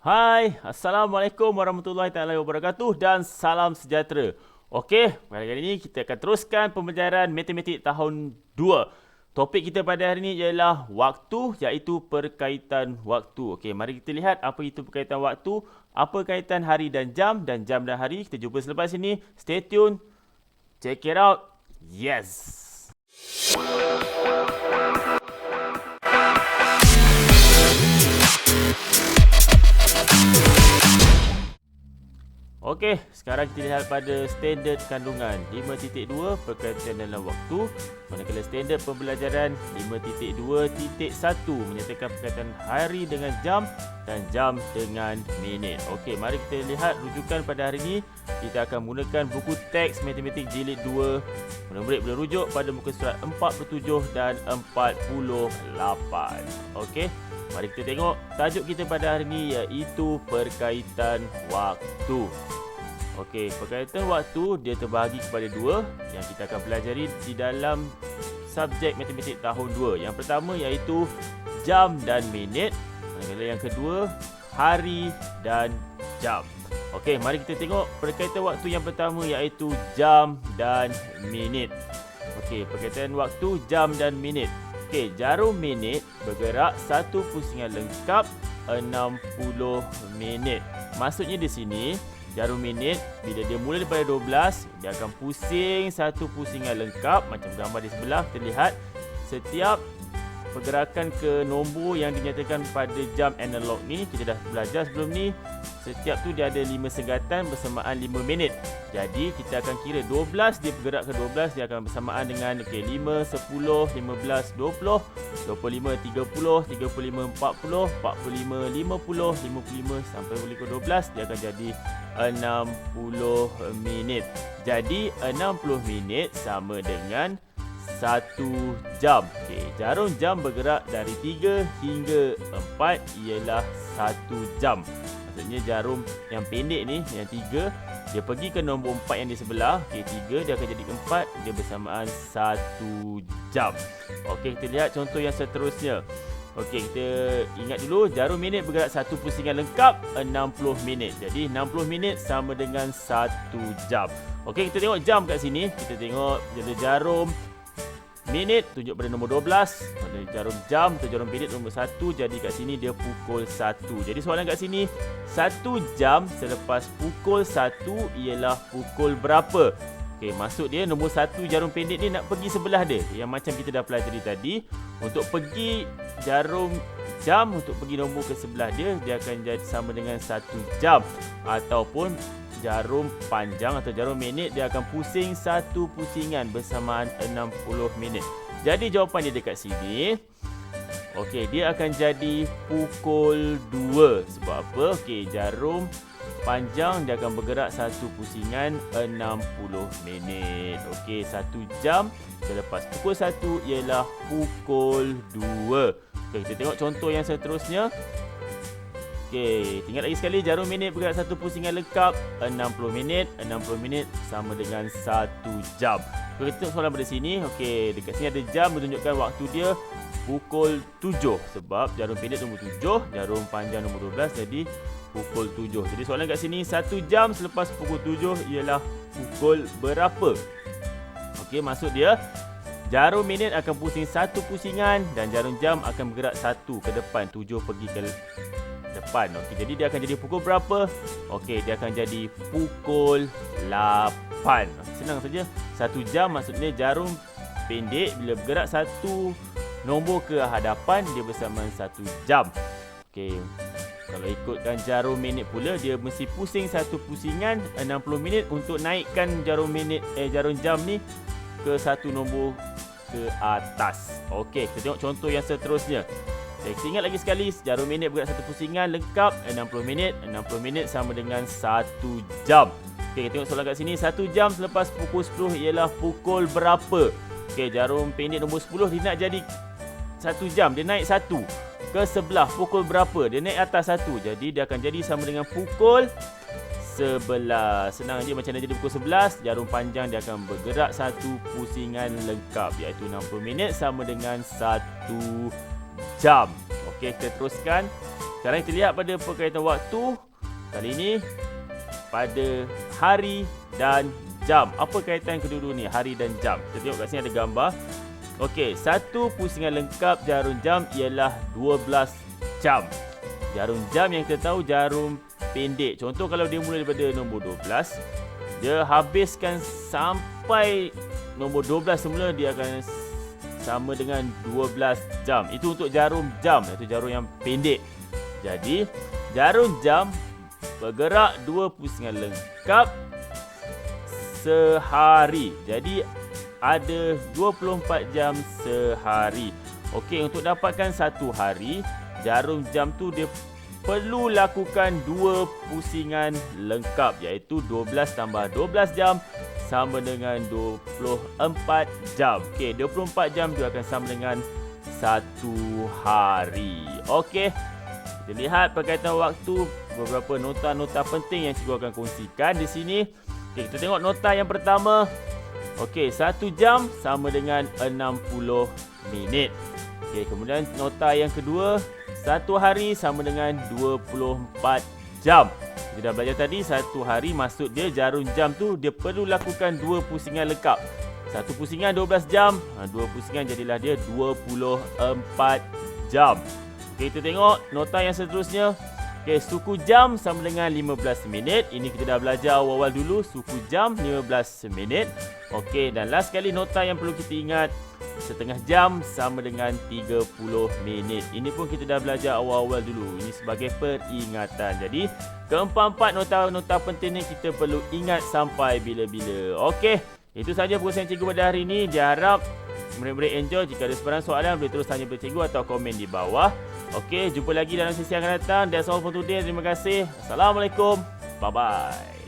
Hai, Assalamualaikum warahmatullahi taala wabarakatuh dan salam sejahtera. Okey, pada kali ini kita akan teruskan pembelajaran matematik tahun 2. Topik kita pada hari ini ialah waktu, iaitu perkaitan waktu. Okey, mari kita lihat apa itu perkaitan waktu, apa kaitan hari dan jam dan hari. Kita jumpa selepas ini. Stay tune. Check it out. Yes. Okey, sekarang kita lihat pada standard kandungan 5.2 perkaitan dalam waktu. Manakala standard pembelajaran 5.2.1 menyatakan perkaitan hari dengan jam dan jam dengan minit. Okey, mari kita lihat rujukan pada hari ini. Kita akan menggunakan buku teks matematik jilid 2. Murid-murid boleh rujuk pada muka surat 47 dan 48. Okey, mari kita tengok tajuk kita pada hari ini iaitu perkaitan waktu. Okey, perkaitan waktu dia terbahagi kepada dua yang kita akan pelajari di dalam subjek matematik tahun 2. Yang pertama iaitu jam dan minit. Manakala yang kedua hari dan jam. Okey, mari kita tengok perkaitan waktu yang pertama iaitu jam dan minit. Okey, perkaitan waktu jam dan minit. Okey, jarum minit bergerak satu pusingan lengkap 60 minit. Maksudnya di sini, jarum minit bila dia mula daripada 12, dia akan pusing satu pusingan lengkap macam gambar di sebelah kita lihat. Setiap pergerakan ke nombor yang dinyatakan pada jam analog ni, kita dah belajar sebelum ni, setiap tu dia ada 5 senggatan bersamaan 5 minit. Jadi kita akan kira 12 dia bergerak ke 12, dia akan bersamaan dengan 5, 10, 15, 20, 25, 30, 35, 40, 45, 50, 55 sampai boleh ke 12, dia akan jadi 60 minit. Jadi 60 minit sama dengan 1 jam. Okey, jarum jam bergerak dari 3 hingga 4 ialah 1 jam. Maksudnya jarum yang pendek ni, yang 3, dia pergi ke nombor 4 yang di sebelah. Okey, 3 dia akan jadi 4, dia bersamaan 1 jam. Okey, kita lihat contoh yang seterusnya. Okey, kita ingat dulu jarum minit bergerak satu pusingan lengkap 60 minit. Jadi 60 minit sama dengan 1 jam. Okey, kita tengok jam kat sini. Kita tengok ada jarum minit tunjuk pada nombor 12, pada jarum jam atau jarum minit nombor 1, jadi kat sini dia pukul 1. Jadi soalan kat sini, 1 jam selepas pukul 1 ialah pukul berapa? Okey, maksud dia nombor 1 jarum pendek ni nak pergi sebelah dia. Yang macam kita dah pelajari tadi, untuk pergi jarum jam, untuk pergi nombor ke sebelah dia, dia akan jadi sama dengan 1 jam. Ataupun jarum panjang atau jarum minit, dia akan pusing satu pusingan bersamaan 60 minit. Jadi jawapan dia dekat sini. Okey, dia akan jadi pukul 2. Sebab apa? Okey, jarum panjang dia akan bergerak satu pusingan 60 minit. Okey, 1 jam selepas pukul 1 ialah pukul 2. Okey, kita tengok contoh yang seterusnya. Okey, tinggal lagi sekali, jarum minit bergerak satu pusingan lengkap 60 minit. 60 minit sama dengan 1 jam. Okey, kita tengok soalan pada sini. Okey, dekat sini ada jam menunjukkan waktu dia pukul 7. Sebab jarum pendek nombor 7, jarum panjang nombor 12, jadi pukul 7. Jadi soalan kat sini, 1 jam selepas pukul 7 ialah pukul berapa? Okey, maksud dia jarum minit akan pusing satu pusingan dan jarum jam akan bergerak satu ke depan, 7 pergi ke depan. Okey, jadi dia akan jadi pukul berapa? Okey, dia akan jadi pukul 8. Senang saja. 1 jam maksudnya jarum pendek bila bergerak satu nombor ke hadapan, dia bersamaan 1 jam. Okey, kalau ikutkan jarum minit pula, dia mesti pusing satu pusingan 60 minit untuk naikkan jarum jam ni ke satu nombor ke atas. Okey, kita tengok contoh yang seterusnya. Kita ingat lagi sekali, jarum minit bergerak satu pusingan lengkap 60 minit. 60 minit sama dengan 1 jam. Okey, kita tengok soalan kat sini. 1 jam selepas pukul 10 ialah pukul berapa? Okey, jarum pendek nombor 10 dia nak jadi 1 jam. Dia naik 1 ke sebelah, pukul berapa? Dia naik atas 1. Jadi dia akan jadi sama dengan pukul 11. Senang je, macam nak jadi pukul 11. Jarum panjang dia akan bergerak satu pusingan lengkap, iaitu 60 minit sama dengan 1 jam. Okey, kita teruskan. Sekarang kita lihat pada perkaitan waktu. Kali ini pada hari dan jam. Apa kaitan kedua-dua ni, hari dan jam? Kita tengok kat sini ada gambar. Okey, satu pusingan lengkap jarum jam ialah 12 jam. Jarum jam yang kita tahu jarum pendek. Contoh kalau dia mula daripada nombor 12, dia habiskan sampai nombor 12 semula, dia akan sama dengan 12 jam. Itu untuk jarum jam, iaitu jarum yang pendek. Jadi, jarum jam bergerak 2 pusingan lengkap sehari. Jadi, ada 24 jam sehari. Okey, untuk dapatkan satu hari, jarum jam tu dia perlu lakukan 2 pusingan lengkap, iaitu 12 tambah 12 jam sama dengan 24 jam. Okey, 24 jam dia akan sama dengan satu hari. Okey, kita lihat berkaitan waktu, beberapa nota-nota penting yang cikgu akan kongsikan di sini. Okey, kita tengok nota yang pertama. Okey, 1 jam sama dengan 60 minit. Okey, kemudian nota yang kedua, 1 hari sama dengan 24 jam. Kita dah belajar tadi, 1 hari maksud dia jarum jam tu dia perlu lakukan 2 pusingan lengkap. 1 pusingan 12 jam, 2 pusingan jadilah dia 24 jam. Okey, kita tengok nota yang seterusnya. Okey, suku jam sama dengan 15 minit. Ini kita dah belajar awal-awal dulu, suku jam 15 minit. Okey, dan last sekali nota yang perlu kita ingat, setengah jam sama dengan 30 minit. Ini pun kita dah belajar awal-awal dulu. Ini sebagai peringatan. Jadi, keempat-empat nota-nota penting ni kita perlu ingat sampai bila-bila. Okey, itu saja perkongsian cikgu pada hari ini. Diharap murid-murid enjoy. Jika ada sebarang soalan, boleh terus tanya kepada cikgu atau komen di bawah. Okey, jumpa lagi dalam sesi yang akan datang. That's all for today. Terima kasih. Assalamualaikum. Bye-bye.